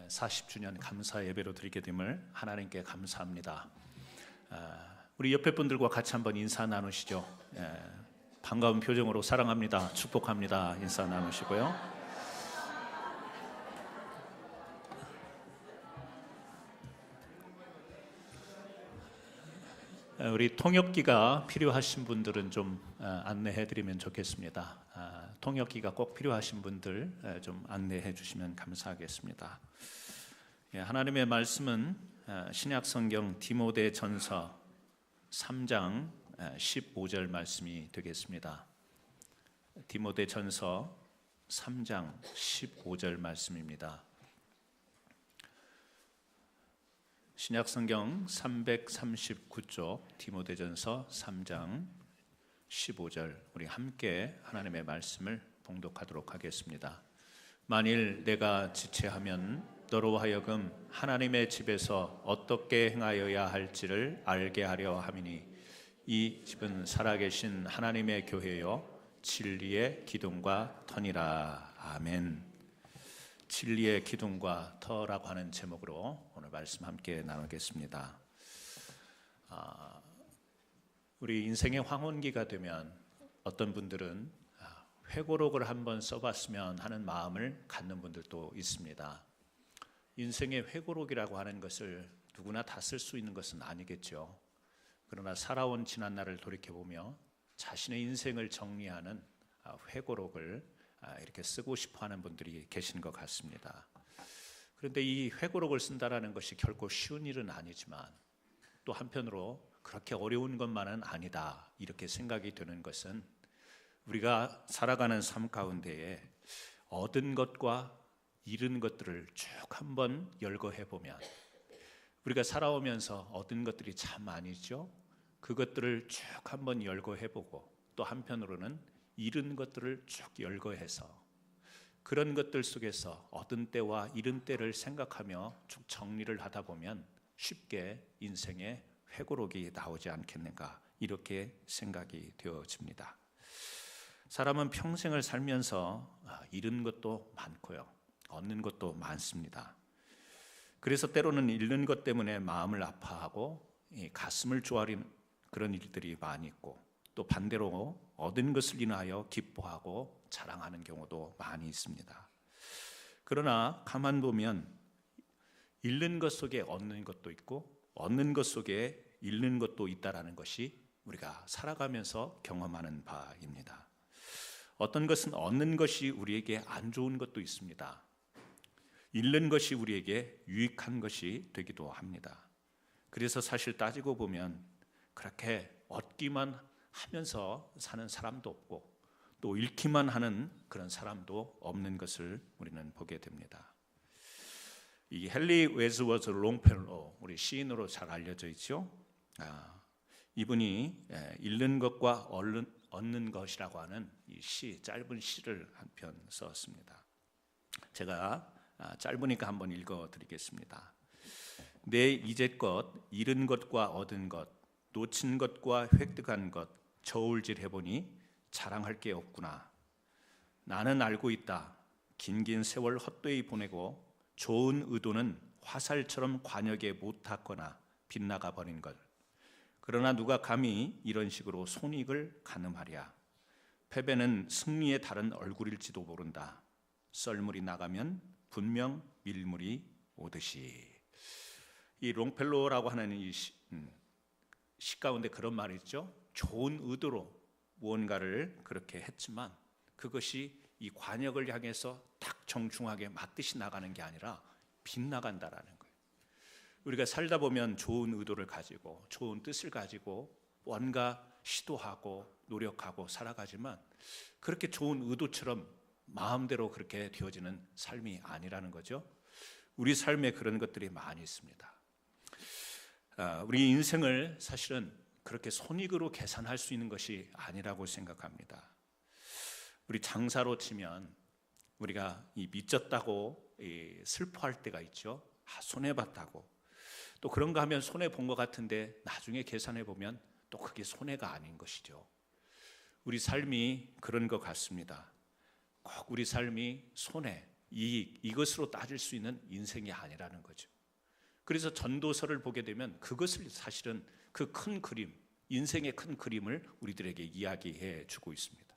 40주년 감사 예배로 드리게 됨을 하나님께 감사합니다. 우리 옆에 분들과 같이 한번 인사 나누시죠. 반가운 표정으로 사랑합니다, 축복합니다 인사 나누시고요. 우리 통역기가 필요하신 분들은 좀 안내해 드리면 좋겠습니다. 통역기가 꼭 필요하신 분들 좀 안내해 주시면 감사하겠습니다. 하나님의 말씀은 신약성경 디모데전서 3장 15절 말씀이 되겠습니다. 디모데전서 3장 15절 말씀입니다. 신약성경 339쪽 디모데전서 3장 15절, 우리 함께 하나님의 말씀을 봉독하도록 하겠습니다. 만일 내가 지체하면 너로 하여금 하나님의 집에서 어떻게 행하여야 할지를 알게 하려 함이니 이 집은 살아계신 하나님의 교회요 진리의 기둥과 터니라. 아멘. 진리의 기둥과 터라고 하는 제목으로 오늘 말씀 함께 나누겠습니다. 우리 인생의 황혼기가 되면 어떤 분들은 회고록을 한번 써봤으면 하는 마음을 갖는 분들도 있습니다. 인생의 회고록이라고 하는 것을 누구나 다 쓸 수 있는 것은 아니겠죠. 그러나 살아온 지난날을 돌이켜보며 자신의 인생을 정리하는 회고록을 이렇게 쓰고 싶어하는 분들이 계신 것 같습니다. 그런데 이 회고록을 쓴다라는 것이 결코 쉬운 일은 아니지만 또 한편으로 그렇게 어려운 것만은 아니다 이렇게 생각이 되는 것은 우리가 살아가는 삶 가운데에 얻은 것과 잃은 것들을 쭉 한번 열거해 보면 우리가 살아오면서 얻은 것들이 참 많이죠. 그것들을 쭉 한번 열거해 보고 또 한편으로는 잃은 것들을 쭉 열거해서 그런 것들 속에서 얻은 때와 잃은 때를 생각하며 쭉 정리를 하다 보면 쉽게 인생의 회고록이 나오지 않겠는가 이렇게 생각이 되어집니다. 사람은 평생을 살면서 잃은 것도 많고요, 얻는 것도 많습니다. 그래서 때로는 잃는 것 때문에 마음을 아파하고 가슴을 조아리는 그런 일들이 많이 있고 또 반대로 얻은 것을 인하여 기뻐하고 자랑하는 경우도 많이 있습니다. 그러나 가만 보면 잃는 것 속에 얻는 것도 있고 얻는 것 속에 잃는 것도 있다라는 것이 우리가 살아가면서 경험하는 바입니다. 어떤 것은 얻는 것이 우리에게 안 좋은 것도 있습니다. 잃는 것이 우리에게 유익한 것이 되기도 합니다. 그래서 사실 따지고 보면 그렇게 얻기만 하면서 사는 사람도 없고 또 잃기만 하는 그런 사람도 없는 것을 우리는 보게 됩니다. 이 헨리 웨즈워스 롱펠로, 우리 시인으로 잘 알려져 있죠. 이분이 잃는 것과 얻는 것이라고 하는 이 시, 짧은 시를 한 편 썼습니다. 제가 짧으니까 한번 읽어드리겠습니다. 내 이제껏 잃은 것과 얻은 것, 놓친 것과 획득한 것 저울질 해보니 자랑할 게 없구나. 나는 알고 있다. 긴긴 세월 헛되이 보내고 좋은 의도는 화살처럼 관역에 못 닿거나 빗나가 버린 것. 그러나 누가 감히 이런 식으로 손익을 가늠하랴. 패배는 승리의 다른 얼굴일지도 모른다. 썰물이 나가면 분명 밀물이 오듯이. 이 롱펠로라고 하는 이 시 가운데 그런 말이 있죠. 좋은 의도로 무언가를 그렇게 했지만 그것이 이 관역을 향해서 딱 정중하게 맞듯이 나가는 게 아니라 빗나간다라는 거예요. 우리가 살다 보면 좋은 의도를 가지고 좋은 뜻을 가지고 뭔가 시도하고 노력하고 살아가지만 그렇게 좋은 의도처럼 마음대로 그렇게 되어지는 삶이 아니라는 거죠. 우리 삶에 그런 것들이 많이 있습니다. 우리 인생을 사실은 그렇게 손익으로 계산할 수 있는 것이 아니라고 생각합니다. 우리 장사로 치면 우리가 미쳤다고 슬퍼할 때가 있죠. 손해봤다고. 또 그런가 하면 손해본 것 같은데 나중에 계산해 보면 또 그게 손해가 아닌 것이죠. 우리 삶이 그런 것 같습니다. 꼭 우리 삶이 손해 이것으로 따질 수 있는 인생이 아니라는 거죠. 그래서 전도서를 보게 되면 그것을 사실은 그 큰 그림, 인생의 큰 그림을 우리들에게 이야기해 주고 있습니다.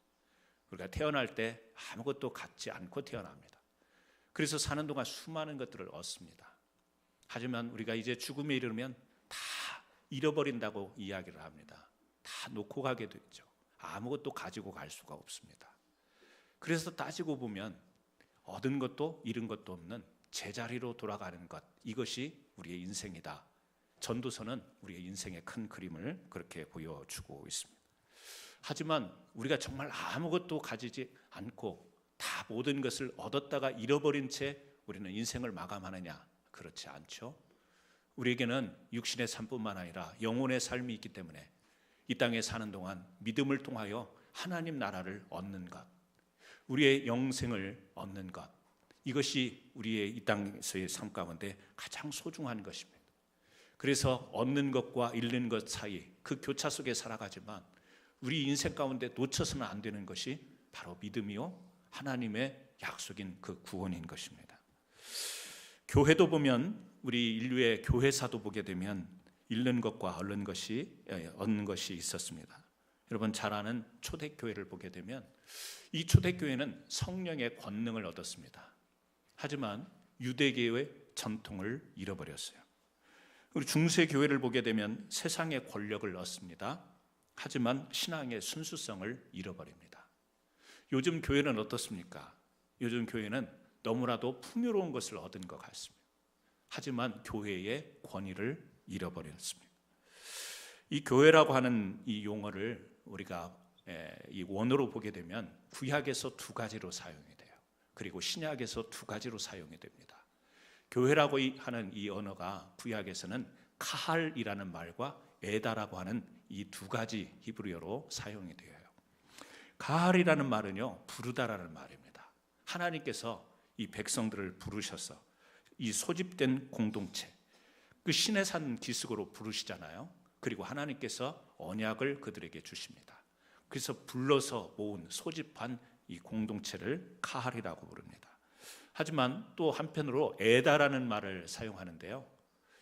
우리가 태어날 때 아무것도 갖지 않고 태어납니다. 그래서 사는 동안 수많은 것들을 얻습니다. 하지만 우리가 이제 죽음에 이르면 다 잃어버린다고 이야기를 합니다. 다 놓고 가게 되죠. 아무것도 가지고 갈 수가 없습니다. 그래서 따지고 보면 얻은 것도 잃은 것도 없는 제자리로 돌아가는 것, 이것이 우리의 인생이다. 전도서는 우리의 인생의 큰 그림을 그렇게 보여주고 있습니다. 하지만 우리가 정말 아무것도 가지지 않고 다 모든 것을 얻었다가 잃어버린 채 우리는 인생을 마감하느냐? 그렇지 않죠. 우리에게는 육신의 삶뿐만 아니라 영혼의 삶이 있기 때문에 이 땅에 사는 동안 믿음을 통하여 하나님 나라를 얻는 것, 우리의 영생을 얻는 것, 이것이 우리의 이 땅에서의 삶 가운데 가장 소중한 것입니다. 그래서 얻는 것과 잃는 것 사이 그 교차 속에 살아가지만 우리 인생 가운데 놓쳐서는 안 되는 것이 바로 믿음이요 하나님의 약속인 그 구원인 것입니다. 교회도 보면 우리 인류의 교회사도 보게 되면 잃는 것과 얻는 것이 있었습니다. 여러분 잘 아는 초대교회를 보게 되면 이 초대교회는 성령의 권능을 얻었습니다. 하지만 유대교의 전통을 잃어버렸어요. 우리 중세교회를 보게 되면 세상의 권력을 얻습니다. 하지만 신앙의 순수성을 잃어버립니다. 요즘 교회는 어떻습니까? 요즘 교회는 너무나도 풍요로운 것을 얻은 것 같습니다. 하지만 교회의 권위를 잃어버렸습니다. 이 교회라고 하는 이 용어를 우리가 이 원어로 보게 되면 구약에서 두 가지로 사용이 돼요. 그리고 신약에서 두 가지로 사용이 됩니다. 교회라고 하는 이 언어가 구약에서는 카할이라는 말과 에다라고 하는 이 두 가지 히브리어로 사용이 되어요. 카할이라는 말은요, 부르다라는 말입니다. 하나님께서 이 백성들을 부르셔서 이 소집된 공동체, 그 신의 산 기슭으로 부르시잖아요. 그리고 하나님께서 언약을 그들에게 주십니다. 그래서 불러서 모은 소집한 이 공동체를 카할이라고 부릅니다. 하지만 또 한편으로 에다라는 말을 사용하는데요,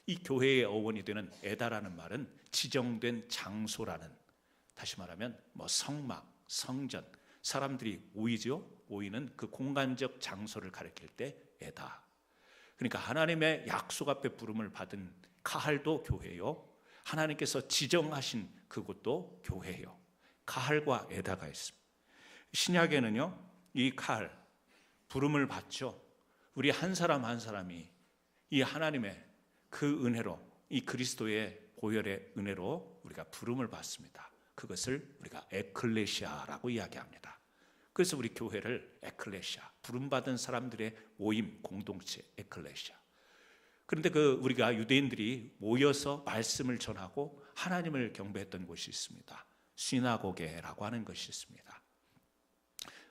이 교회의 어원이 되는 에다라는 말은 지정된 장소라는, 다시 말하면 성막, 성전, 사람들이 모이는 그 공간적 장소를 가리킬 때 에다. 그러니까 하나님의 약속 앞에 부름을 받은 카할도 교회요, 하나님께서 지정하신 그곳도 교회요. 카할과 에다가 있습니다. 신약에는요, 이 카할 부름을 받죠. 우리 한 사람 한 사람이 이 하나님의 그 은혜로, 이 그리스도의 보혈의 은혜로 우리가 부름을 받습니다. 그것을 우리가 에클레시아라고 이야기합니다. 그래서 우리 교회를 에클레시아, 부름받은 사람들의 모임, 공동체, 에클레시아. 그런데 우리가 유대인들이 모여서 말씀을 전하고 하나님을 경배했던 곳이 있습니다. 시나고게라고 하는 것이 있습니다.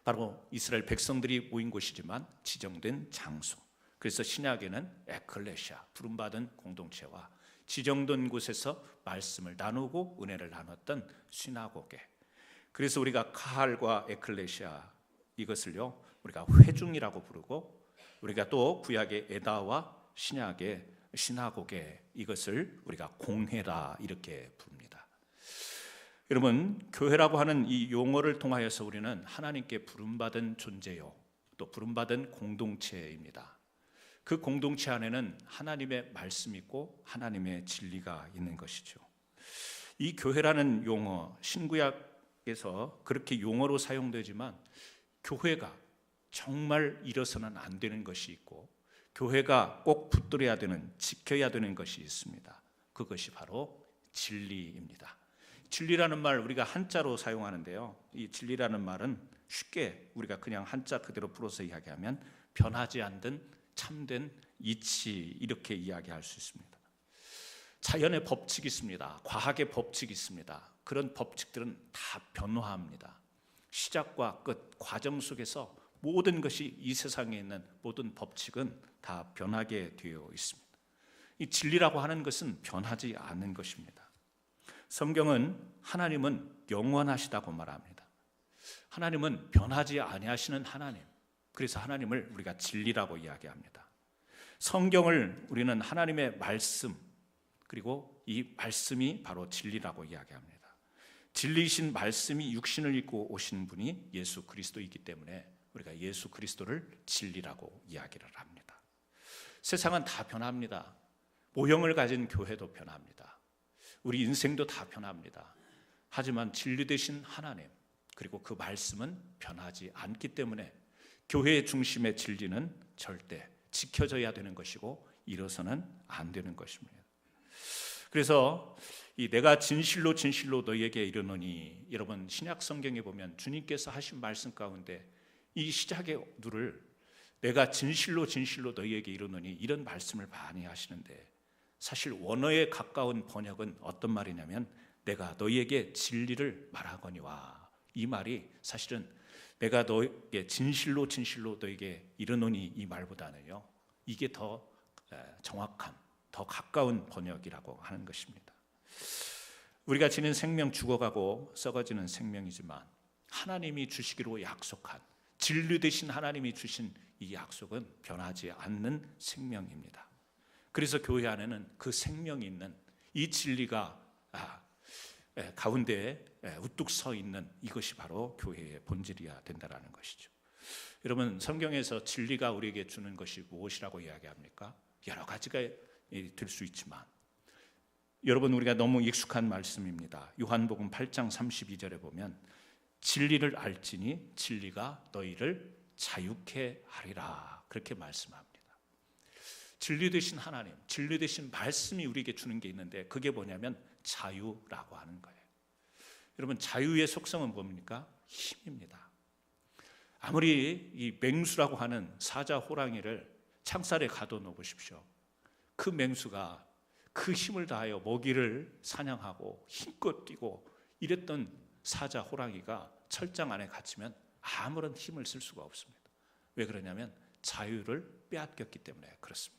바로 이스라엘 백성들이 모인 곳이지만 지정된 장소. 그래서 신약에는 에클레시아, 부름받은 공동체와 지정된 곳에서 말씀을 나누고 은혜를 나눴던 시나고게. 그래서 우리가 카할과 에클레시아, 이것을요 우리가 회중이라고 부르고, 우리가 또 구약의 에다와 신약의 시나고게, 이것을 우리가 공회라 이렇게 부릅니다. 여러분, 교회라고 하는 이 용어를 통하여서 우리는 하나님께 부름받은 존재요, 또 부름받은 공동체입니다. 그 공동체 안에는 하나님의 말씀이 있고 하나님의 진리가 있는 것이죠. 이 교회라는 용어, 신구약에서 그렇게 용어로 사용되지만 교회가 정말 잃어서는 안 되는 것이 있고, 교회가 꼭 붙들어야 되는, 지켜야 되는 것이 있습니다. 그것이 바로 진리입니다. 진리라는 말 우리가 한자로 사용하는데요, 이 진리라는 말은 쉽게 우리가 그냥 한자 그대로 풀어서 이야기하면 변하지 않는 참된 이치, 이렇게 이야기할 수 있습니다. 자연의 법칙이 있습니다. 과학의 법칙이 있습니다. 그런 법칙들은 다 변화합니다. 시작과 끝, 과정 속에서 모든 것이, 이 세상에 있는 모든 법칙은 다 변하게 되어 있습니다. 이 진리라고 하는 것은 변하지 않는 것입니다. 성경은 하나님은 영원하시다고 말합니다. 하나님은 변하지 아니하시는 하나님, 그래서 하나님을 우리가 진리라고 이야기합니다. 성경을 우리는 하나님의 말씀, 그리고 이 말씀이 바로 진리라고 이야기합니다. 진리이신 말씀이 육신을 입고 오신 분이 예수 그리스도이기 때문에 우리가 예수 그리스도를 진리라고 이야기를 합니다. 세상은 다 변합니다. 모형을 가진 교회도 변합니다. 우리 인생도 다 변합니다. 하지만 진리 되신 하나님, 그리고 그 말씀은 변하지 않기 때문에 교회의 중심의 진리는 절대 지켜져야 되는 것이고 잃어서는 안 되는 것입니다. 그래서 이 내가 진실로 진실로 너희에게 이르노니, 여러분 신약 성경에 보면 주님께서 하신 말씀 가운데 이 시작의 누를 내가 진실로 진실로 너희에게 이르노니 이런 말씀을 많이 하시는데, 사실 원어에 가까운 번역은 어떤 말이냐면 내가 너희에게 진리를 말하거니와, 이 말이 사실은 내가 너에게 진실로 진실로 너에게 이르노니 이 말보다는요, 이게 더 정확한, 더 가까운 번역이라고 하는 것입니다. 우리가 지닌 생명 죽어가고 썩어지는 생명이지만 하나님이 주시기로 약속한, 진리 되신 하나님이 주신 이 약속은 변하지 않는 생명입니다. 그래서 교회 안에는 그 생명이 있는 이 진리가 가운데에 우뚝 서 있는 이것이 바로 교회의 본질이어야 된다는 것이죠. 여러분, 성경에서 진리가 우리에게 주는 것이 무엇이라고 이야기합니까? 여러 가지가 될 수 있지만, 여러분 우리가 너무 익숙한 말씀입니다. 요한복음 8장 32절에 보면 진리를 알지니 진리가 너희를 자유케 하리라, 그렇게 말씀합니다. 진리 되신 하나님, 진리 되신 말씀이 우리에게 주는 게 있는데 그게 뭐냐면 자유라고 하는 거예요. 여러분, 자유의 속성은 뭡니까? 힘입니다. 아무리 이 맹수라고 하는 사자 호랑이를 창살에 가둬 놓으십시오. 그 맹수가 그 힘을 다하여 먹이를 사냥하고 힘껏 뛰고 이랬던 사자 호랑이가 철장 안에 갇히면 아무런 힘을 쓸 수가 없습니다. 왜 그러냐면 자유를 빼앗겼기 때문에 그렇습니다.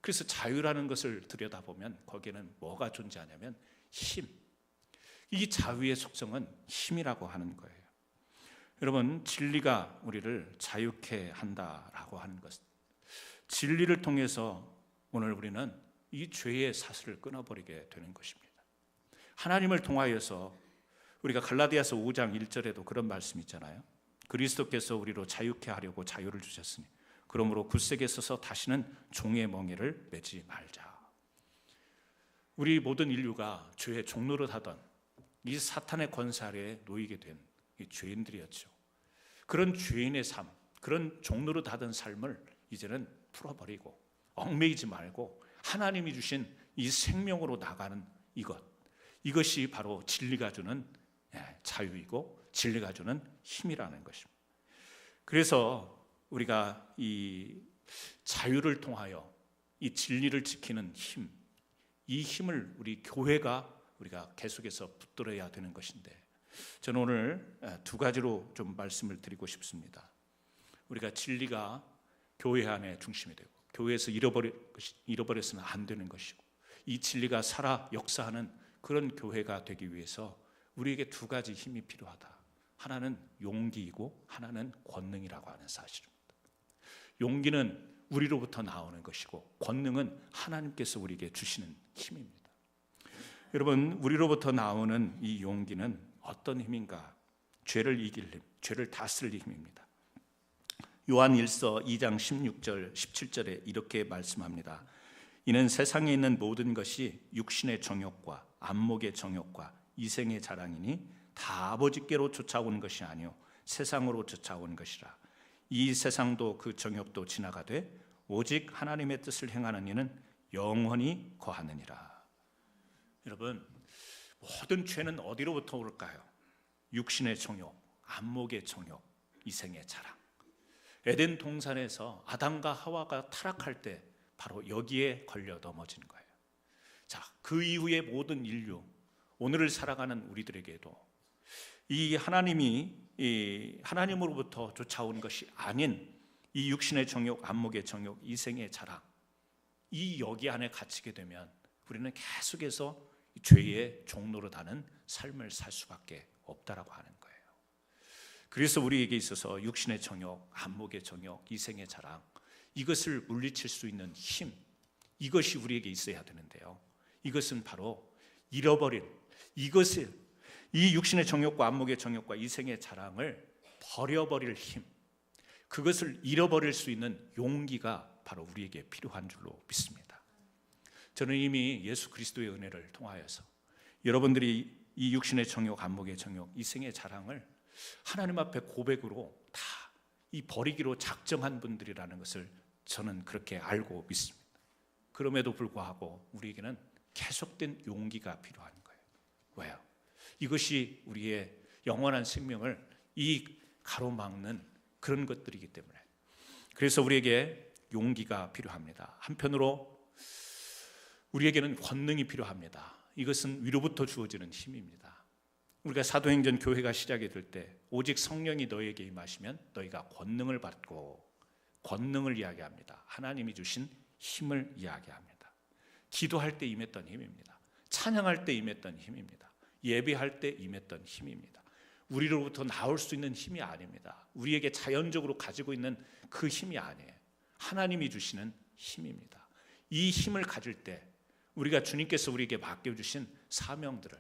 그래서 자유라는 것을 들여다보면 거기에는 뭐가 존재하냐면 힘. 이 자유의 속성은 힘이라고 하는 거예요. 여러분, 진리가 우리를 자유케 한다라고 하는 것, 진리를 통해서 오늘 우리는 이 죄의 사슬을 끊어버리게 되는 것입니다. 하나님을 통하여서 우리가 갈라디아서 5장 1절에도 그런 말씀 있잖아요. 그리스도께서 우리로 자유케 하려고 자유를 주셨으니 그러므로 굳세게 서서 다시는 종의 멍에를 매지 말자. 우리 모든 인류가 죄의 종노릇 하던 이 사탄의 권세 아래에 놓이게 된 이 죄인들이었죠. 그런 죄인의 삶, 그런 종노릇 하던 삶을 이제는 풀어버리고 얽매이지 말고 하나님이 주신 이 생명으로 나가는 이것이 바로 진리가 주는 자유이고 진리가 주는 힘이라는 것입니다. 그래서 우리가 이 자유를 통하여 이 진리를 지키는 힘, 이 힘을 우리 교회가 우리가 계속해서 붙들어야 되는 것인데, 저는 오늘 두 가지로 좀 말씀을 드리고 싶습니다. 우리가 진리가 교회 안에 중심이 되고 교회에서 잃어버려서는 안 되는 것이고, 이 진리가 살아 역사하는 그런 교회가 되기 위해서 우리에게 두 가지 힘이 필요하다. 하나는 용기이고 하나는 권능이라고 하는 사실입니다. 용기는 우리로부터 나오는 것이고 권능은 하나님께서 우리에게 주시는 힘입니다. 여러분, 우리로부터 나오는 이 용기는 어떤 힘인가? 죄를 이길 힘, 죄를 다스릴 힘입니다. 요한 1서 2장 16절 17절에 이렇게 말씀합니다. 이는 세상에 있는 모든 것이 육신의 정욕과 안목의 정욕과 이생의 자랑이니 다 아버지께로 쫓아오는 것이 아니요 세상으로 쫓아온 것이라. 이 세상도 그 정욕도 지나가되 오직 하나님의 뜻을 행하는 이는 영원히 거하느니라. 여러분, 모든 죄는 어디로부터 올까요? 육신의 정욕, 안목의 정욕, 이생의 자랑. 에덴 동산에서 아담과 하와가 타락할 때 바로 여기에 걸려 넘어진 거예요. 자, 그 이후의 모든 인류, 오늘을 살아가는 우리들에게도 이 하나님으로부터 쫓아온 것이 아닌 이 육신의 정욕, 안목의 정욕, 이생의 자랑, 이 여기 안에 갇히게 되면 우리는 계속해서 죄의 종로로 다는 삶을 살 수밖에 없다라고 하는 거예요. 그래서 우리에게 있어서 육신의 정욕, 안목의 정욕, 이생의 자랑, 이것을 물리칠 수 있는 힘, 이것이 우리에게 있어야 되는데요. 이것은 바로 잃어버린, 이것을, 이 육신의 정욕과 안목의 정욕과 이생의 자랑을 버려버릴 힘, 그것을 잃어버릴 수 있는 용기가 바로 우리에게 필요한 줄로 믿습니다. 저는 이미 예수 그리스도의 은혜를 통하여서 여러분들이 이 육신의 정욕, 안목의 정욕, 이생의 자랑을 하나님 앞에 고백으로 다 이 버리기로 작정한 분들이라는 것을 저는 그렇게 알고 믿습니다. 그럼에도 불구하고 우리에게는 계속된 용기가 필요한 거예요. 왜요? 이것이 우리의 영원한 생명을 이 가로막는 그런 것들이기 때문에. 그래서 우리에게 용기가 필요합니다. 한편으로 우리에게는 권능이 필요합니다. 이것은 위로부터 주어지는 힘입니다. 우리가 사도행전 교회가 시작이 될 때 오직 성령이 너희에게 임하시면 너희가 권능을 받고, 권능을 이야기합니다. 하나님이 주신 힘을 이야기합니다. 기도할 때 임했던 힘입니다. 찬양할 때 임했던 힘입니다. 예배할 때 임했던 힘입니다. 우리로부터 나올 수 있는 힘이 아닙니다. 우리에게 자연적으로 가지고 있는 그 힘이 아니에요. 하나님이 주시는 힘입니다. 이 힘을 가질 때 우리가 주님께서 우리에게 맡겨주신 사명들을,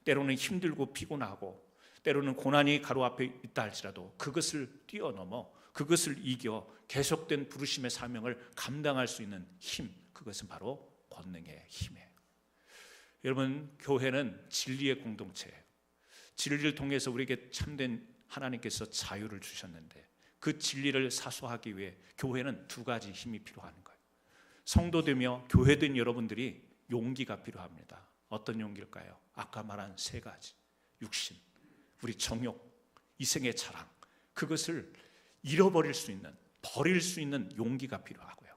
때로는 힘들고 피곤하고 때로는 고난이 가로 앞에 있다 할지라도 그것을 뛰어넘어, 그것을 이겨 계속된 부르심의 사명을 감당할 수 있는 힘, 그것은 바로 권능의 힘이에요. 여러분, 교회는 진리의 공동체예요. 진리를 통해서 우리에게 참된 하나님께서 자유를 주셨는데 그 진리를 사수하기 위해 교회는 두 가지 힘이 필요한 거예요. 성도되며 교회된 여러분들이 용기가 필요합니다. 어떤 용기일까요? 아까 말한 세 가지, 육신, 우리 정욕, 이생의 자랑, 그것을 잃어버릴 수 있는, 버릴 수 있는 용기가 필요하고요.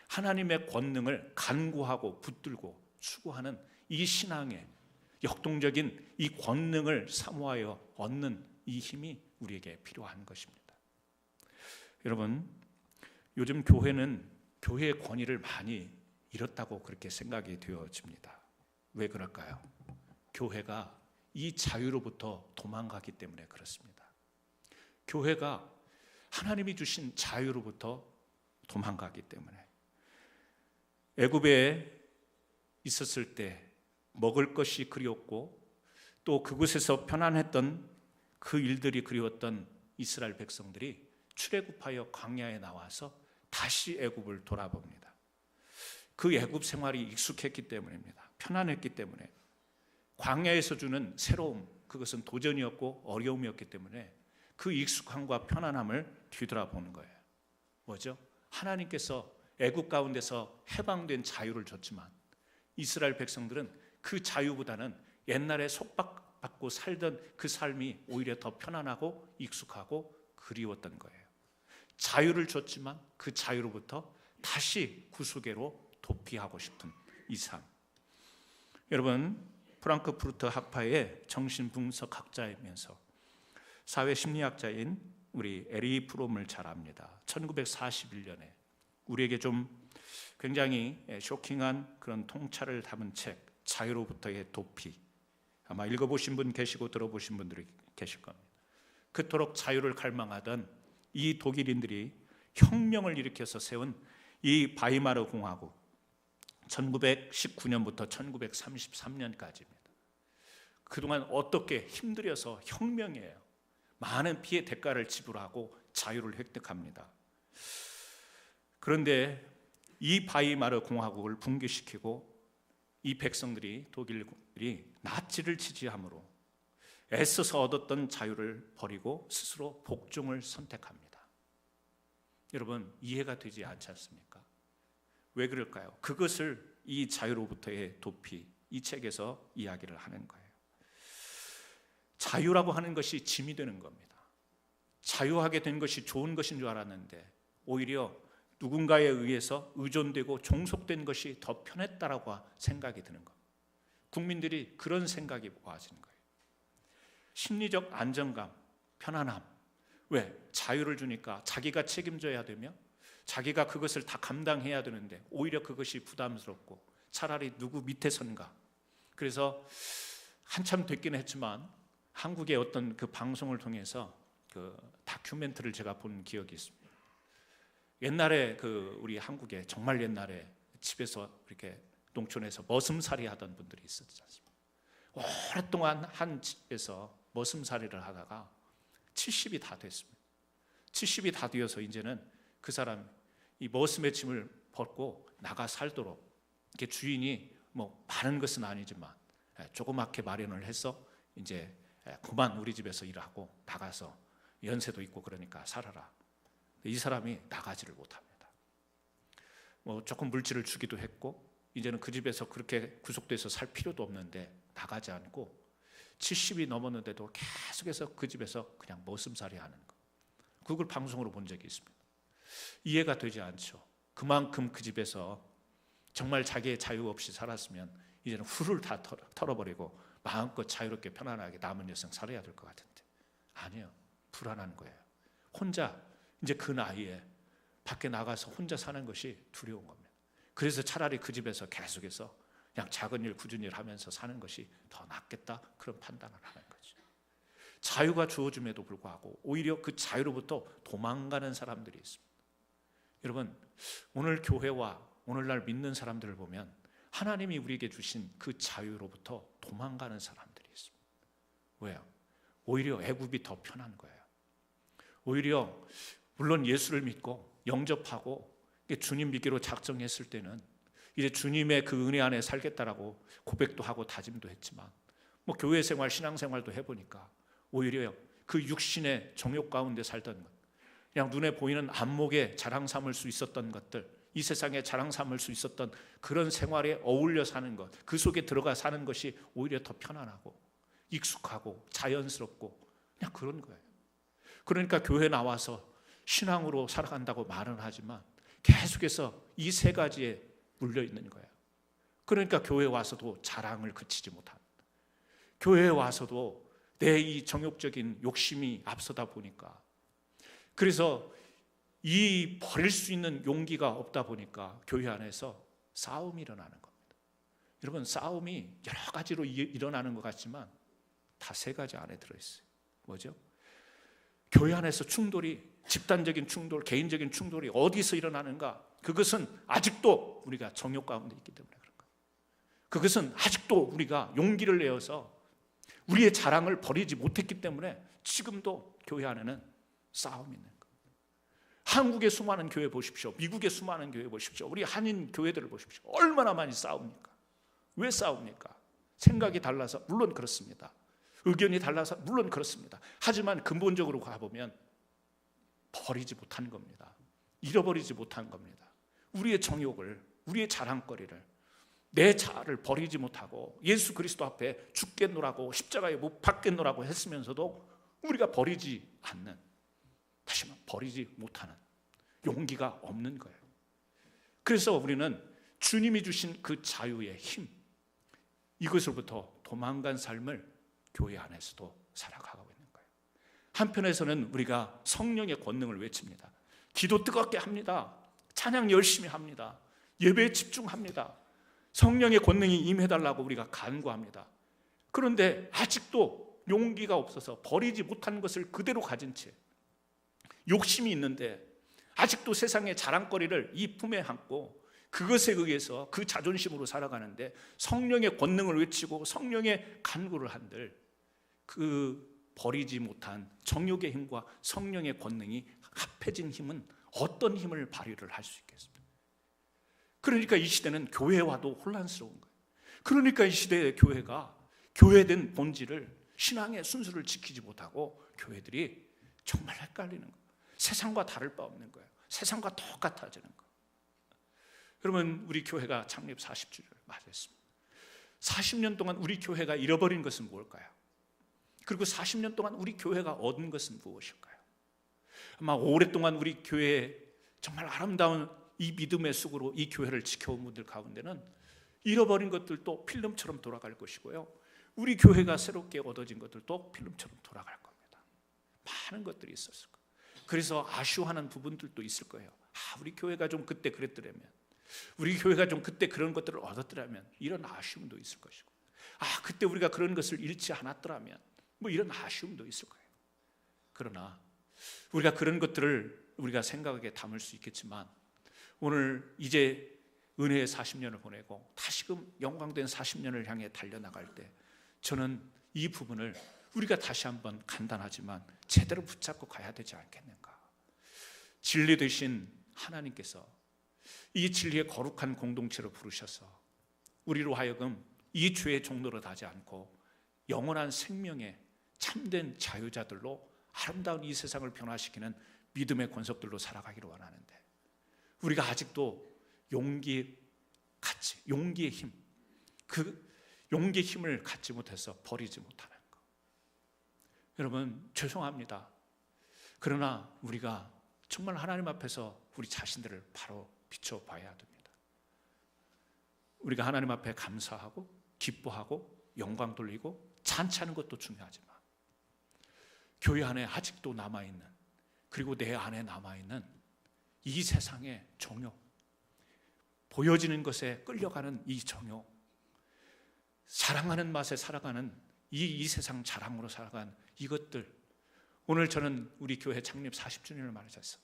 하나님의 권능을 간구하고 붙들고 추구하는 이 신앙의 역동적인 이 권능을 사모하여 얻는 이 힘이 우리에게 필요한 것입니다. 여러분, 요즘 교회는 교회의 권위를 많이 잃었다고 그렇게 생각이 되어집니다. 왜 그럴까요? 교회가 이 자유로부터 도망가기 때문에 그렇습니다. 교회가 하나님이 주신 자유로부터 도망가기 때문에. 애굽에 있었을 때 먹을 것이 그리웠고 또 그곳에서 편안했던 그 일들이 그리웠던 이스라엘 백성들이 출애굽하여 광야에 나와서 다시 애굽을 돌아봅니다. 그 애굽 생활이 익숙했기 때문입니다. 편안했기 때문에. 광야에서 주는 새로움, 그것은 도전이었고 어려움이었기 때문에 그 익숙함과 편안함을 뒤돌아보는 거예요. 뭐죠? 하나님께서 애굽 가운데서 해방된 자유를 줬지만 이스라엘 백성들은 그 자유보다는 옛날에 속박받고 살던 그 삶이 오히려 더 편안하고 익숙하고 그리웠던 거예요. 자유를 줬지만 그 자유로부터 다시 구속애로 도피하고 싶은 이 삶. 여러분, 프랑크푸르트 학파의 정신분석학자이면서 사회심리학자인 우리 에리 프롬을 잘 압니다. 1941년에 우리에게 좀 굉장히 쇼킹한 그런 통찰을 담은 책, 자유로부터의 도피, 아마 읽어보신 분 계시고 들어보신 분들이 계실 겁니다. 그토록 자유를 갈망하던 이 독일인들이 혁명을 일으켜서 세운 이 바이마르 공화국, 1919년부터 1933년까지입니다. 그동안 어떻게 힘들여서 혁명이에요. 많은 피해 대가를 지불하고 자유를 획득합니다. 그런데 이 바이마르 공화국을 붕괴시키고 이 백성들이, 독일이 나치를 지지함으로 애써서 얻었던 자유를 버리고 스스로 복종을 선택합니다. 여러분, 이해가 되지 않지 않습니까? 왜 그럴까요? 그것을 이 자유로부터의 도피, 이 책에서 이야기를 하는 거예요. 자유라고 하는 것이 짐이 되는 겁니다. 자유하게 된 것이 좋은 것인 줄 알았는데 오히려 누군가에 의해서 의존되고 종속된 것이 더 편했다라고 생각이 드는 겁니다. 국민들이 그런 생각이 모아지는 거예요. 심리적 안정감, 편안함. 왜? 자유를 주니까 자기가 책임져야 되며 자기가 그것을 다 감당해야 되는데 오히려 그것이 부담스럽고 차라리 누구 밑에 선가. 그래서 한참 됐긴 했지만 한국의 어떤 그 방송을 통해서 그 다큐멘터리를 제가 본 기억이 있습니다. 옛날에 우리 한국에 정말 옛날에 집에서 이렇게 농촌에서 머슴살이 하던 분들이 있었지 않습니까? 오랫동안 한 집에서 머슴살이를 하다가 70이 다 됐습니다. 70이 다 되어서 이제는 그 사람 이 머슴의 짐을 벗고 나가 살도록 이렇게 주인이 뭐 많은 것은 아니지만 조그맣게 마련을 해서 이제 그만 우리 집에서 일하고 나가서 연세도 있고 그러니까 살아라. 이 사람이 나가지를 못합니다. 뭐 조금 물질을 주기도 했고 이제는 그 집에서 그렇게 구속돼서 살 필요도 없는데 나가지 않고 70이 넘었는데도 계속해서 그 집에서 그냥 머슴살이 하는 거. 그걸 방송으로 본 적이 있습니다. 이해가 되지 않죠. 그만큼 그 집에서 정말 자기의 자유 없이 살았으면 이제는 후를 다 털어버리고 마음껏 자유롭게 편안하게 남은 여생 살아야 될 것 같은데 아니요. 불안한 거예요. 혼자 이제 그 나이에 밖에 나가서 혼자 사는 것이 두려운 겁니다. 그래서 차라리 그 집에서 계속해서 그냥 작은 일 굳은 일 하면서 사는 것이 더 낫겠다 그런 판단을 하는 거죠. 자유가 주어짐에도 불구하고 오히려 그 자유로부터 도망가는 사람들이 있습니다. 여러분 오늘 교회와 오늘날 믿는 사람들을 보면 하나님이 우리에게 주신 그 자유로부터 도망가는 사람들이 있습니다. 왜요? 오히려 애굽이 더 편한 거예요. 오히려 물론 예수를 믿고 영접하고 주님 믿기로 작정했을 때는 이제 주님의 그 은혜 안에 살겠다라고 고백도 하고 다짐도 했지만 뭐 교회 생활, 신앙 생활도 해보니까 오히려 그 육신의 정욕 가운데 살던 것, 그냥 눈에 보이는 안목에 자랑 삼을 수 있었던 것들, 이 세상에 자랑 삼을 수 있었던 그런 생활에 어울려 사는 것, 그 속에 들어가 사는 것이 오히려 더 편안하고 익숙하고 자연스럽고 그냥 그런 거예요. 그러니까 교회 나와서 신앙으로 살아간다고 말은 하지만 계속해서 이 세 가지에 물려 있는 거예요. 그러니까 교회 와서도 자랑을 그치지 못합니다. 교회에 와서도 내 이 정욕적인 욕심이 앞서다 보니까 그래서 이 버릴 수 있는 용기가 없다 보니까 교회 안에서 싸움이 일어나는 겁니다. 여러분 싸움이 여러 가지로 일어나는 것 같지만 다 세 가지 안에 들어있어요. 뭐죠? 교회 안에서 충돌이 집단적인 충돌, 개인적인 충돌이 어디서 일어나는가? 그것은 아직도 우리가 정욕 가운데 있기 때문에 그런 거예요. 그것은 아직도 우리가 용기를 내어서 우리의 자랑을 버리지 못했기 때문에 지금도 교회 안에는 싸움이 있는 거예요. 한국의 수많은 교회 보십시오. 미국의 수많은 교회 보십시오. 우리 한인 교회들을 보십시오. 얼마나 많이 싸웁니까? 왜 싸웁니까? 생각이 달라서 물론 그렇습니다. 의견이 달라서 물론 그렇습니다. 하지만 근본적으로 가보면 버리지 못한 겁니다. 잃어버리지 못한 겁니다. 우리의 정욕을, 우리의 자랑거리를, 내 자아를 버리지 못하고 예수 그리스도 앞에 죽겠노라고 십자가에 못 박겠노라고 했으면서도 우리가 버리지 않는, 다시 말해 버리지 못하는 용기가 없는 거예요. 그래서 우리는 주님이 주신 그 자유의 힘, 이것으로부터 도망간 삶을 교회 안에서도 살아가고 있는 거예요. 한편에서는 우리가 성령의 권능을 외칩니다. 기도 뜨겁게 합니다. 찬양 열심히 합니다. 예배에 집중합니다. 성령의 권능이 임해달라고 우리가 간구합니다. 그런데 아직도 용기가 없어서 버리지 못한 것을 그대로 가진 채 욕심이 있는데 아직도 세상의 자랑거리를 이 품에 안고 그것에 의해서 그 자존심으로 살아가는데 성령의 권능을 외치고 성령의 간구를 한들 그 버리지 못한 정욕의 힘과 성령의 권능이 합해진 힘은 어떤 힘을 발휘를 할 수 있겠습니까? 그러니까 이 시대는 교회와도 혼란스러운 거예요. 그러니까 이 시대의 교회가 교회된 본질을, 신앙의 순수를 지키지 못하고 교회들이 정말 헷갈리는 거예요. 세상과 다를 바 없는 거예요. 세상과 똑같아지는 거예요. 여러분 우리 교회가 창립 40주년을 맞이했습니다. 40년 동안 우리 교회가 잃어버린 것은 무엇일까요? 그리고 40년 동안 우리 교회가 얻은 것은 무엇일까요? 아마 오랫동안 우리 교회에 정말 아름다운 이 믿음의 쑥으로 이 교회를 지켜온 분들 가운데는 잃어버린 것들도 필름처럼 돌아갈 것이고요, 우리 교회가 새롭게 얻어진 것들도 필름처럼 돌아갈 겁니다. 많은 것들이 있었을 거예요. 그래서 아쉬워하는 부분들도 있을 거예요. 우리 교회가 좀 그때 그랬더라면, 우리 교회가 좀 그때 그런 것들을 얻었더라면, 이런 아쉬움도 있을 것이고, 그때 우리가 그런 것을 잃지 않았더라면, 뭐 이런 아쉬움도 있을 거예요. 그러나 우리가 그런 것들을 우리가 생각하게 담을 수 있겠지만, 오늘 이제 은혜의 40년을 보내고 다시금 영광된 40년을 향해 달려나갈 때 저는 이 부분을 우리가 다시 한번 간단하지만 제대로 붙잡고 가야 되지 않겠는가. 진리 되신 하나님께서 이 진리의 거룩한 공동체로 부르셔서 우리로 하여금 이 죄의 종로로 가지 않고 영원한 생명의 참된 자유자들로 아름다운 이 세상을 변화시키는 믿음의 권속들로 살아가기를 원하는데, 우리가 아직도 용기의 힘, 그 용기의 힘을 갖지 못해서 버리지 못하는 것. 여러분, 죄송합니다. 그러나 우리가 정말 하나님 앞에서 우리 자신들을 바로 비춰봐야 됩니다. 우리가 하나님 앞에 감사하고 기뻐하고 영광 돌리고 잔치하는 것도 중요하지만, 교회 안에 아직도 남아있는, 그리고 내 안에 남아있는 이 세상의 정욕, 보여지는 것에 끌려가는 이 정욕, 사랑하는 맛에 살아가는 이 세상 자랑으로 살아가는 이것들, 오늘 저는 우리 교회 창립 40주년을 맞아서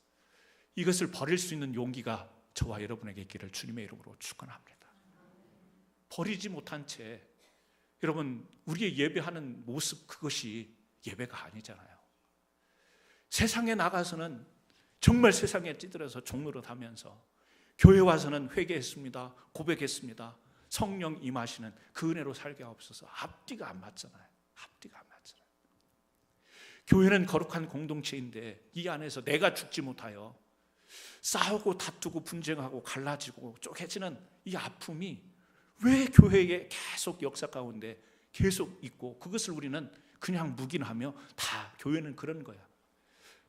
이것을 버릴 수 있는 용기가 저와 여러분에게 있기를 주님의 이름으로 축원합니다. 버리지 못한 채, 여러분, 우리의 예배하는 모습, 그것이 예배가 아니잖아요. 세상에 나가서는 정말 세상에 찌들어서 종로로 다면서, 교회 와서는 회개했습니다, 고백했습니다, 성령 임하시는 그 은혜로 살게 하옵소서. 앞뒤가 안 맞잖아요. 앞뒤가 안 맞잖아요. 교회는 거룩한 공동체인데 이 안에서 내가 죽지 못하여 싸우고 다투고 분쟁하고 갈라지고 쪼개지는 이 아픔이 왜 교회에 계속 역사 가운데 계속 있고, 그것을 우리는 그냥 묵인하며 다 교회는 그런 거야,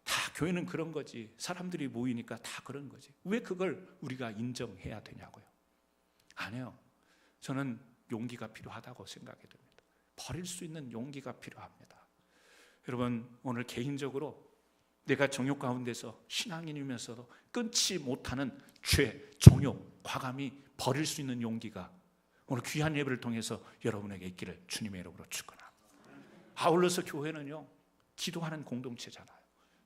다 교회는 그런 거지, 사람들이 모이니까 다 그런 거지, 왜 그걸 우리가 인정해야 되냐고요. 아니요, 저는 용기가 필요하다고 생각이 됩니다. 버릴 수 있는 용기가 필요합니다. 여러분, 오늘 개인적으로 내가 정욕 가운데서 신앙인이면서도 끊지 못하는 죄, 정욕, 과감히 버릴 수 있는 용기가 오늘 귀한 예배를 통해서 여러분에게 있기를 주님의 이름으로 축원합니다. 아울러서 교회는요, 기도하는 공동체잖아요,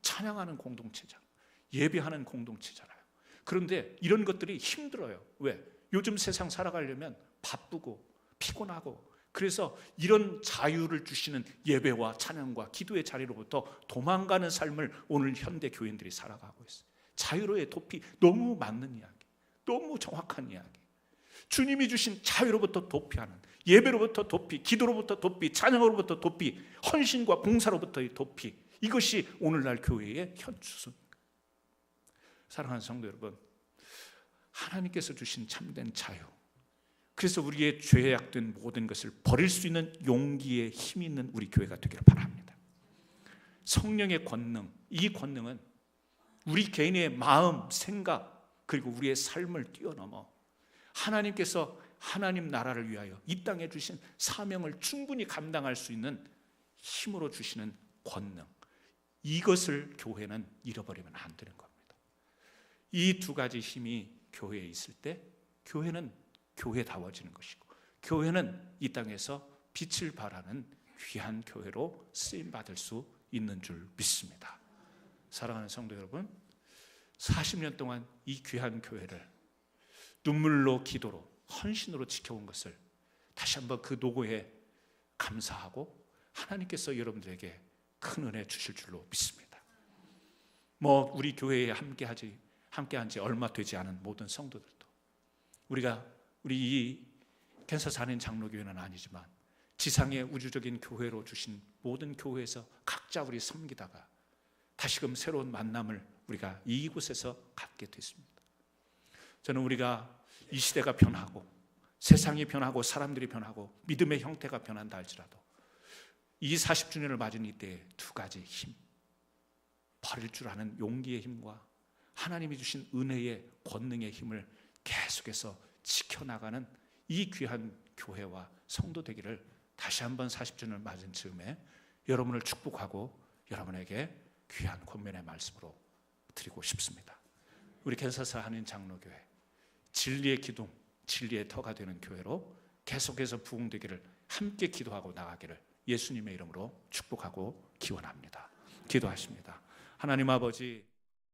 찬양하는 공동체잖아요, 예배하는 공동체잖아요. 그런데 이런 것들이 힘들어요. 왜? 요즘 세상 살아가려면 바쁘고 피곤하고, 그래서 이런 자유를 주시는 예배와 찬양과 기도의 자리로부터 도망가는 삶을 오늘 현대 교인들이 살아가고 있어요. 자유로의 도피, 너무 맞는 이야기, 너무 정확한 이야기. 주님이 주신 자유로부터 도피하는, 예배로부터 도피, 기도로부터 도피, 찬양으로부터 도피, 헌신과 봉사로부터의 도피, 이것이 오늘날 교회의 현주소입니다. 사랑하는 성도 여러분, 하나님께서 주신 참된 자유, 그래서 우리의 죄악된 모든 것을 버릴 수 있는 용기에 힘이 있는 우리 교회가 되기를 바랍니다. 성령의 권능, 이 권능은 우리 개인의 마음, 생각, 그리고 우리의 삶을 뛰어넘어 하나님께서 하나님 나라를 위하여 이 땅에 주신 사명을 충분히 감당할 수 있는 힘으로 주시는 권능, 이것을 교회는 잃어버리면 안 되는 겁니다. 이 두 가지 힘이 교회에 있을 때 교회는 교회다워지는 것이고, 교회는 이 땅에서 빛을 발하는 귀한 교회로 쓰임받을 수 있는 줄 믿습니다. 사랑하는 성도 여러분, 40년 동안 이 귀한 교회를 눈물로, 기도로, 헌신으로 지켜온 것을 다시 한번 그 노고에 감사하고 하나님께서 여러분들에게 큰 은혜 주실 줄로 믿습니다. 우리 교회에 함께한 지 얼마 되지 않은 모든 성도들도, 우리 이 캔서스 한인 장로교회는 아니지만 지상의 우주적인 교회로 주신 모든 교회에서 각자 우리 섬기다가 다시금 새로운 만남을 우리가 이곳에서 갖게 됐습니다. 저는 우리가 이 시대가 변하고 세상이 변하고 사람들이 변하고 믿음의 형태가 변한다 할지라도 이 40주년을 맞은 이때의 두 가지 힘, 버릴 줄 아는 용기의 힘과 하나님이 주신 은혜의 권능의 힘을 계속해서 지켜나가는 이 귀한 교회와 성도 되기를 다시 한번 40주년을 맞은 즈음에 여러분을 축복하고 여러분에게 귀한 권면의 말씀으로 드리고 싶습니다. 우리 캔서스 한인 장로교회 진리의 기둥, 진리의 터가 되는 교회로 계속해서 부흥되기를, 함께 기도하고 나가기를 예수님의 이름으로 축복하고 기원합니다. 기도하십니다. 하나님 아버지,